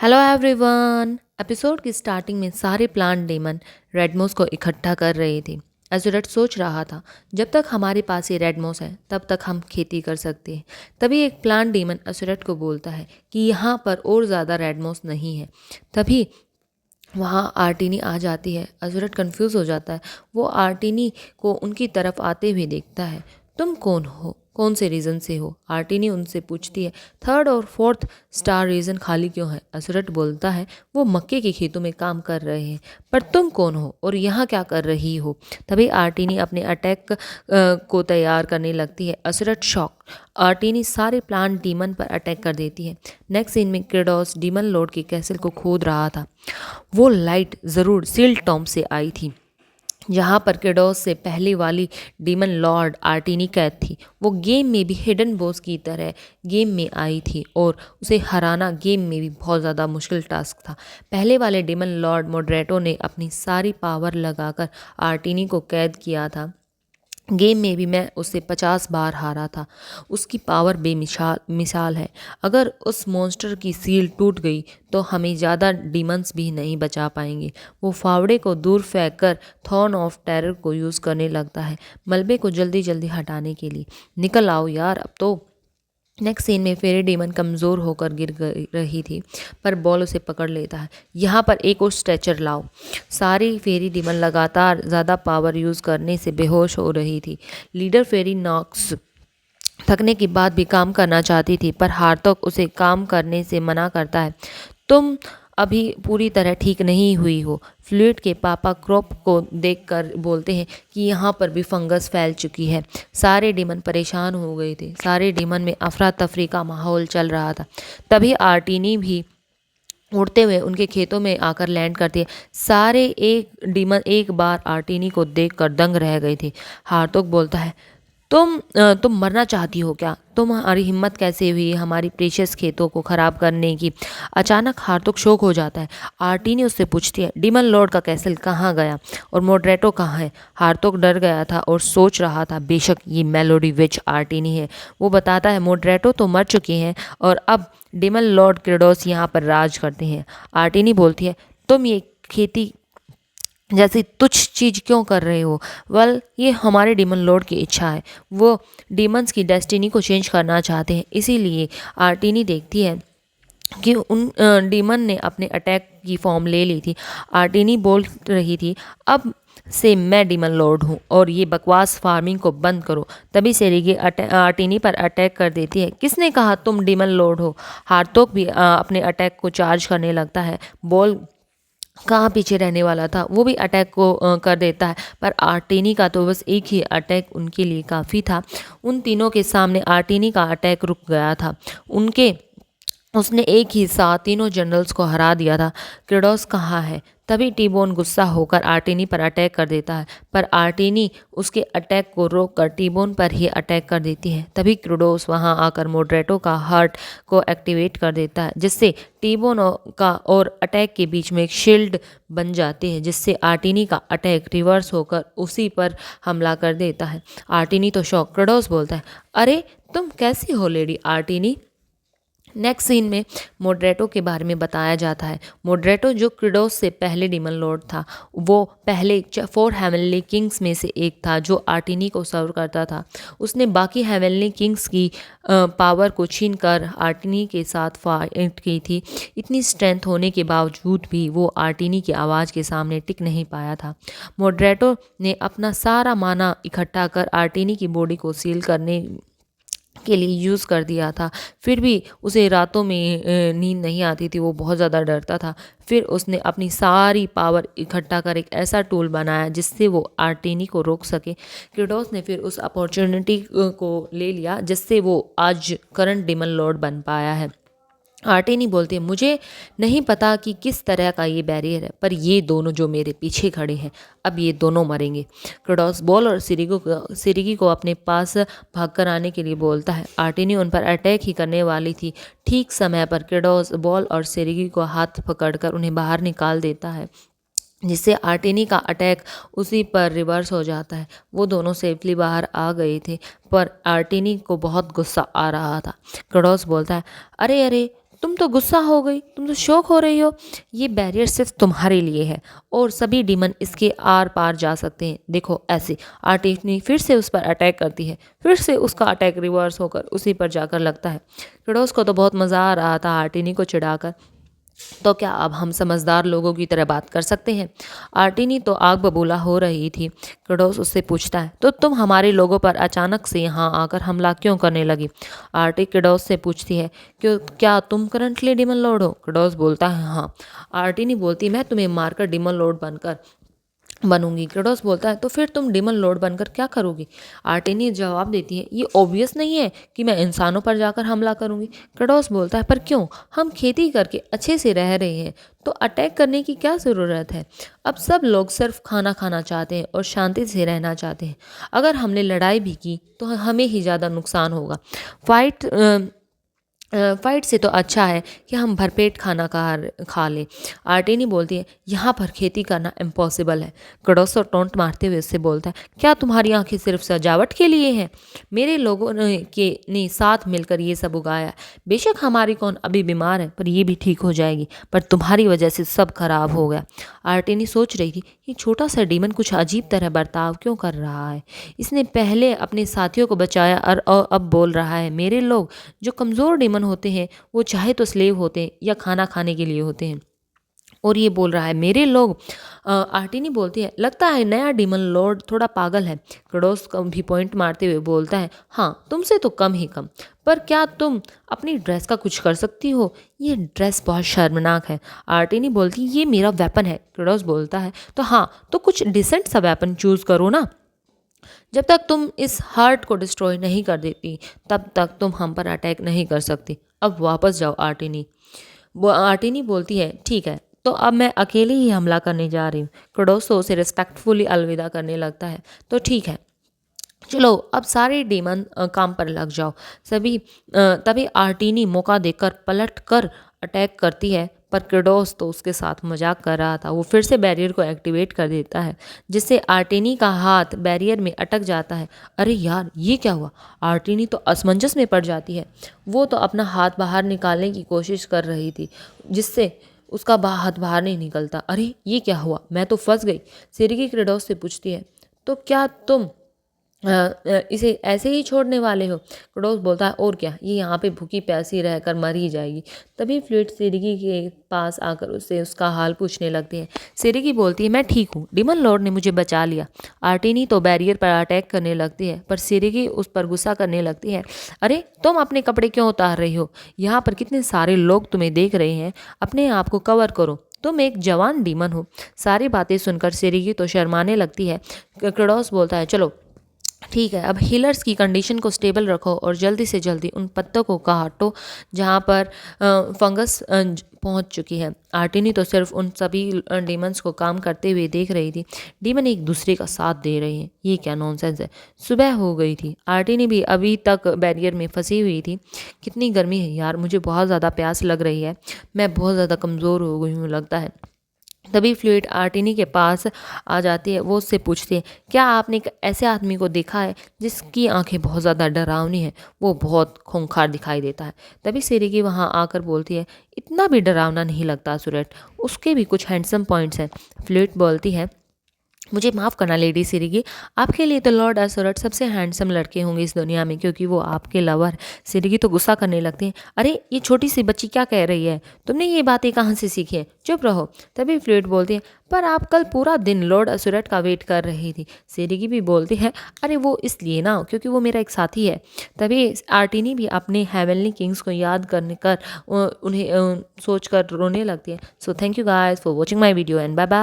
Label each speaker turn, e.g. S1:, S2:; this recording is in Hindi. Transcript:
S1: Hello everyone. एपिसोड की स्टार्टिंग में सारे प्लांट डेमन रेडमोस को इकट्ठा कर रहे थे। एजरेट सोच रहा था, जब तक हमारे पास ये रेडमोस है तब तक हम खेती कर सकते हैं। तभी एक प्लांट डेमन एजरेट को बोलता है कि यहाँ पर और ज़्यादा रेडमोस नहीं है। तभी वहाँ आर्टिनी आ जाती है। एजरेट कंफ्यूज हो जाता है। वो आर्टिनी को उनकी तरफ आते हुए देखता है। तुम कौन हो, कौन से रीज़न से हो? आर्टिनी उनसे पूछती है। थर्ड और फोर्थ स्टार रीज़न खाली क्यों है? एजरेट बोलता है, वो मक्के के खेतों में काम कर रहे हैं। पर तुम कौन हो और यहाँ क्या कर रही हो? तभी आर्टिनी अपने अटैक को तैयार करने लगती है। एजरेट शॉक। आर्टिनी सारे प्लांट डीमन पर अटैक कर देती है। नेक्स्ट सीन में क्रेडोस डीमन लॉर्ड के कैसल को खोद रहा था। वो लाइट ज़रूर सील टॉम से आई थी, जहाँ पर क्रेडोस से पहले वाली डीमन लॉर्ड आर्टिनी कैद थी। वो गेम में भी हिडन बॉस की तरह गेम में आई थी और उसे हराना गेम में भी बहुत ज़्यादा मुश्किल टास्क था। पहले वाले डीमन लॉर्ड मोड्रेटो ने अपनी सारी पावर लगाकर आर्टिनी को कैद किया था। गेम में भी मैं उससे 50 बार हारा था। उसकी पावर बेमिसाल मिसाल है। अगर उस मॉन्स्टर की सील टूट गई तो हमें ज़्यादा डीमंस भी नहीं बचा पाएंगे। वो फावड़े को दूर फेंक कर थॉर्न ऑफ टेरर को यूज़ करने लगता है, मलबे को जल्दी जल्दी हटाने के लिए। निकल आओ यार अब तो। नेक्स्ट सीन में फेरी डीमन कमज़ोर होकर रही थी, पर बॉल उसे पकड़ लेता है। यहाँ पर एक और स्ट्रेचर लाओ। सारी फेरी डीमन लगातार ज़्यादा पावर यूज़ करने से बेहोश हो रही थी। लीडर फेरी नॉक्स थकने के बाद भी काम करना चाहती थी, पर हार्तोक उसे काम करने से मना करता है। तुम अभी पूरी तरह ठीक नहीं हुई हो। फ्लूइड के पापा क्रॉप को देखकर बोलते हैं कि यहाँ पर भी फंगस फैल चुकी है। सारे डीमन परेशान हो गए थे। सारे डीमन में अफरा तफरी का माहौल चल रहा था। तभी आर्टिनी भी उड़ते हुए उनके खेतों में आकर लैंड करती है। सारे एक डीमन एक बार आर्टिनी को देखकर दंग रह गए थे। हार्तोक बोलता है, तुम मरना चाहती हो क्या? तुम्हारी हिम्मत कैसे हुई हमारी प्रेशियस खेतों को खराब करने की? अचानक हार्तोक शोक हो जाता है। आर्टिनी उससे पूछती है, डीमन लॉर्ड का कैसल कहाँ गया और मोड्रेटो कहाँ है? हार्तोक डर गया था और सोच रहा था, बेशक ये मेलोडी विच आर्टिनी है। वो बताता है, मोड्रेटो तो मर चुके हैं और अब डीमन लॉर्ड क्रेडोस यहाँ पर राज करते हैं। आर्टिनी बोलती है, तुम ये खेती जैसी तुच्छ चीज क्यों कर रहे हो? वेल, ये हमारे डीमन लॉर्ड की इच्छा है। वो डीमंस की डेस्टिनी को चेंज करना चाहते हैं। इसीलिए आर्टिनी देखती है कि उन डीमन ने अपने अटैक की फॉर्म ले ली थी। आर्टिनी बोल रही थी, अब से मैं डीमन लॉर्ड हूँ और ये बकवास फार्मिंग को बंद करो। तभी सेरिगे आर्टिनी पर अटैक कर देती है। किसने कहा तुम डीमन लॉर्ड हो? हार्तोक भी अपने अटैक को चार्ज करने लगता है। बॉल कहाँ पीछे रहने वाला था, वो भी अटैक को कर देता है। पर आर्टिनी का तो बस एक ही अटैक उनके लिए काफ़ी था। उन तीनों के सामने आर्टिनी का अटैक रुक गया था। उनके उसने एक ही साथ तीनों जनरल्स को हरा दिया था। क्रेडोस कहाँ है? तभी टीबोन गुस्सा होकर आर्टिनी पर अटैक कर देता है, पर आर्टिनी उसके अटैक को रोककर टीबोन पर ही अटैक कर देती है। तभी क्रेडोस वहां आकर मोड्रेटो का हार्ट को एक्टिवेट कर देता है, जिससे टीबोन का और अटैक के बीच में एक शील्ड बन जाती है, जिससे आर्टिनी का अटैक रिवर्स होकर उसी पर हमला कर देता है। आर्टिनी तो शॉक। क्रेडोस बोलता है, अरे तुम कैसी हो लेडी आर्टिनी? नेक्स्ट सीन में मोड्रेटो के बारे में बताया जाता है। मोड्रेटो जो क्रेडोस से पहले डीमन लॉर्ड था, वो पहले 4 हेवनली किंग्स में से एक था जो आर्टिनी को सर्व करता था। उसने बाकी हेवनली किंग्स की पावर को छीन कर आर्टिनी के साथ फाइट की थी। इतनी स्ट्रेंथ होने के बावजूद भी वो आर्टिनी की आवाज़ के सामने टिक नहीं पाया था। मोड्रेटो ने अपना सारा माना इकट्ठा कर आर्टिनी की बॉडी को सील करने के लिए यूज़ कर दिया था। फिर भी उसे रातों में नींद नहीं आती थी। वो बहुत ज़्यादा डरता था। फिर उसने अपनी सारी पावर इकट्ठा कर एक ऐसा टूल बनाया जिससे वो आर्टिनी को रोक सके। क्रेडोस ने फिर उस अपॉर्चुनिटी को ले लिया, जिससे वो आज करंट डीमन लॉर्ड बन पाया है। आर्टिनी बोलती है, मुझे नहीं पता कि किस तरह का ये बैरियर है, पर ये दोनों जो मेरे पीछे खड़े हैं, अब ये दोनों मरेंगे। क्रेडोस बॉल और सिरिगी को अपने पास भागकर आने के लिए बोलता है। आर्टिनी उन पर अटैक ही करने वाली थी। ठीक समय पर क्रेडोस बॉल और सिरिगी को हाथ पकड़कर उन्हें बाहर निकाल देता है, जिससे आर्टिनी का अटैक उसी पर रिवर्स हो जाता है। वो दोनों सेफली बाहर आ गए थे, पर आर्टिनी को बहुत गुस्सा आ रहा था। क्रेडोस बोलता है, अरे अरे तुम तो गुस्सा हो गई, तुम तो शौक हो रही हो। ये बैरियर सिर्फ तुम्हारे लिए है और सभी डीमन इसके आर पार जा सकते हैं। देखो ऐसे आर्टिनी फिर से उस पर अटैक करती है। फिर से उसका अटैक रिवर्स होकर उसी पर जाकर लगता है। क्रेडोस को तो बहुत मज़ा आ रहा था आर्टिनी को चिढ़ाकर। तो क्या अब हम समझदार लोगों की तरह बात कर सकते हैं? आर्टिनी तो आग बबूला हो रही थी। क्रेडोस उससे पूछता है, तो तुम हमारे लोगों पर अचानक से यहाँ आकर हमला क्यों करने लगी? आर्टी क्रेडोस से पूछती है, क्यों, क्या तुम करंटली डिमन लॉर्ड हो? क्रेडोस बोलता है हाँ। आर्टिनी बोलती, मैं तुम्हें मारकर डिमन लॉर्ड बनूंगी। क्रेडोस बोलता है, तो फिर तुम डिमन लॉर्ड बनकर क्या करोगी? आर्टेनी जवाब देती है, ये ऑब्वियस नहीं है कि मैं इंसानों पर जाकर हमला करूंगी। क्रेडोस बोलता है, पर क्यों? हम खेती करके अच्छे से रह रहे हैं, तो अटैक करने की क्या ज़रूरत है? अब सब लोग सिर्फ खाना खाना चाहते हैं और शांति से रहना चाहते हैं। अगर हमने लड़ाई भी की तो हमें ही ज़्यादा नुकसान होगा। फाइट फाइट से तो अच्छा है कि हम भरपेट खाना खा लें। आर्टेनी बोलती है, यहाँ पर खेती करना इम्पॉसिबल है। क्रेडोस टोंट मारते हुए उससे बोलता है, क्या तुम्हारी आंखें सिर्फ सजावट के लिए हैं? मेरे लोगों ने साथ मिलकर ये सब उगाया है। बेशक हमारी कौन अभी बीमार है, पर ये भी ठीक हो जाएगी, पर तुम्हारी वजह से सब खराब हो गया। आर्टेनी सोच रही थी, ये छोटा सा डीमन कुछ अजीब तरह बर्ताव क्यों कर रहा है? इसने पहले अपने साथियों को बचाया और अब बोल रहा है, मेरे लोग जो कमज़ोर डीमन होते हैं वो चाहे तो स्लेव होते हैं या खाना खाने के लिए होते हैं, और ये बोल रहा है मेरे लोग। आर्टिनी बोलती है, लगता है नया डीमन लॉर्ड थोड़ा पागल है। क्रेडोस को भी पॉइंट मारते हुए बोलता है, हाँ तुमसे तो कम ही कम, पर क्या तुम अपनी ड्रेस का कुछ कर सकती हो? ये ड्रेस बहुत शर्मनाक है। आर्टिनी बोलती, ये मेरा वेपन है। क्रेडोस बोलता है, तो हाँ तो कुछ डिसेंट सा वेपन चूज़ करो ना। जब तक तुम इस हार्ट को डिस्ट्रॉय नहीं कर देती तब तक तुम हम पर अटैक नहीं कर सकती। अब वापस जाओ आर्टिनी। वो आर्टिनी बोलती है, ठीक है, तो अब मैं अकेले ही हमला करने जा रही हूँ। क्रेडोसो उसे रिस्पेक्टफुली अलविदा करने लगता है, तो ठीक है चलो अब सारे डीमन काम पर लग जाओ। तभी आर्टिनी मौका देकर पलट कर अटैक करती है, पर क्रेडोस तो उसके साथ मजाक कर रहा था। वो फिर से बैरियर को एक्टिवेट कर देता है, जिससे आर्टिनी का हाथ बैरियर में अटक जाता है। अरे यार ये क्या हुआ? आर्टिनी तो असमंजस में पड़ जाती है। वो तो अपना हाथ बाहर निकालने की कोशिश कर रही थी, जिससे उसका हाथ बाहर नहीं निकलता। अरे ये क्या हुआ? मैं तो फंस गई। सिरकी क्रेडोस से पूछती है, तो क्या तुम इसे ऐसे ही छोड़ने वाले हो? क्रेडोस बोलता है, और क्या, ये यहाँ पे भूखी प्यासी रहकर मर ही जाएगी। तभी फ्लूइड सिरकी के पास आकर उससे उसका हाल पूछने लगते हैं। सिरकी बोलती है, मैं ठीक हूँ, डिमन लॉर्ड ने मुझे बचा लिया। आर्टिनी तो बैरियर पर अटैक करने लगती है, पर सिरकी उस पर गुस्सा करने लगती है। अरे तुम अपने कपड़े क्यों उतार रही हो? यहाँ पर कितने सारे लोग तुम्हें देख रहे हैं, अपने आप को कवर करो, तुम एक जवान डीमन हो। सारी बातें सुनकर सिरकी तो शर्माने लगती है। क्रेडोस बोलता है, चलो ठीक है, अब हीलर्स की कंडीशन को स्टेबल रखो और जल्दी से जल्दी उन पत्तों को काटो जहाँ पर फंगस पहुँच चुकी है। आर्टिनी तो सिर्फ उन सभी डीमंस को काम करते हुए देख रही थी। डीमन एक दूसरे का साथ दे रहे हैं, ये क्या नॉनसेंस है। सुबह हो गई थी। आर्टिनी भी अभी तक बैरियर में फंसी हुई थी। कितनी गर्मी है यार, मुझे बहुत ज़्यादा प्यास लग रही है, मैं बहुत ज़्यादा कमज़ोर हो गई हूँ लगता है। तभी फ्लूइड आर्टिनी के पास आ जाती है। वो उससे पूछती है, क्या आपने एक ऐसे आदमी को देखा है जिसकी आंखें बहुत ज़्यादा डरावनी हैं? वो बहुत खूंखार दिखाई देता है। तभी सिरिकी वहाँ आकर बोलती है, इतना भी डरावना नहीं लगता सुरेट, उसके भी कुछ हैंडसम पॉइंट्स हैं। फ्लूइड बोलती है, मुझे माफ़ करना लेडी सिरिगी, आपके लिए तो लॉर्ड असुरट सबसे हैंडसम लड़के होंगे इस दुनिया में, क्योंकि वो आपके लवर। सिरिगी तो गुस्सा करने लगती है, अरे ये छोटी सी बच्ची क्या कह रही है, तुमने ये बातें कहाँ से सीखी हैं, चुप रहो। तभी फ्लूइड बोलती है, पर आप कल पूरा दिन लॉर्ड असुरट का वेट कर रही थी। सिरिगी भी बोलती है, अरे वो इसलिए ना क्योंकि वो मेरा एक साथी है। तभी आर्टिनी भी अपने हेवनली किंग्स को याद करने कर उन्हें सोच कर रोने लगती है। So thank you guys for watching my video and bye bye.